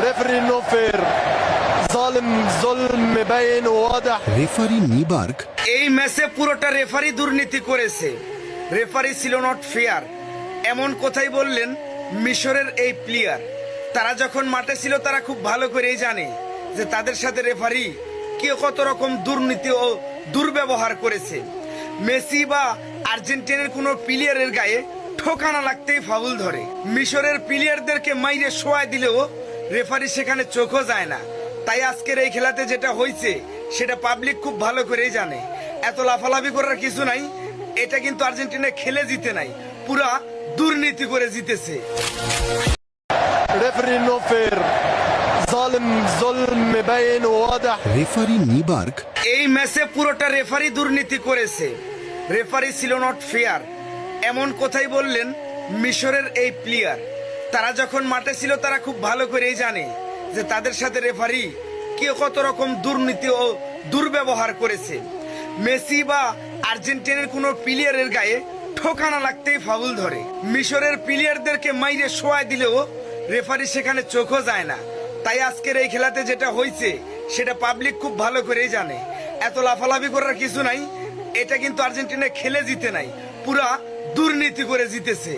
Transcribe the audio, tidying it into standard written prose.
ريفري نو فير ظالم ظلم مبين وواضح referee নিবার্গ এই ম্যাচে পুরোটা রেফারি দুর্নীতি করেছে, রেফারি ছিল নট ফেয়ার, এমন কথাই বললেন মিশরের এই প্লেয়ার। তারা যখন মাঠে ছিল তারা খুব ভালো করেই জানে যে তাদের সাথে রেফারি কে কত রকম দুর্নীতি ও দুর্ব্যবহার করেছে। মেসি বা আর্জেন্টিনার কোনো প্লেয়ারের গায়ে ঠোকানা লাগতেই ফাউল ধরে, মিশরের প্লেয়ারদেরকে মাইরে শোয়ায় দিলেও রেফারি সেখানে চোখও যায় না। তাই আজকের এই খেলাতে যেটা হয়েছে সেটা পাবলিক খুব ভালো করেই জানে। এত লাফালাফি করার কিছু নাই, এটা কিন্তু আর্জেন্টিনা খেলে জিতে নাই, পুরা দুর্নীতি করে জিতেছে। ريفري نو فير ظالم ظلم مبين وواضح রেফারি নিবার্গ এই ম্যাচে পুরোটা রেফারি দুর্নীতি করেছে, রেফারি ছিল নট ফেয়ার, এমন কথাই বললেন মিশরের এই প্লেয়ার। তারা যখন মাঠে ছিল তারা খুব ভালো করেই জানে যে তাদের সাথে রেফারি কে কত রকম দুর্নীতি ও দুর্ব্যবহার করেছে। মেসি বা আর্জেন্টিনার কোনো প্লেয়ারের গায়ে ঠোকানা লাগতেই ফাউল ধরে, মিশরের প্লেয়ারদেরকে মাইরে শোয়ায় দিলেও রেফারি সেখানে চোখও যায় না। তাই আজকের এই খেলাতে যেটা হয়েছে সেটা পাবলিক খুব ভালো করেই জানে। এত লাফালাফি করার কিছু নাই, এটা কিন্তু আর্জেন্টিনা খেলে জিতে নাই, পুরা দুর্নীতি করে জিতেছে।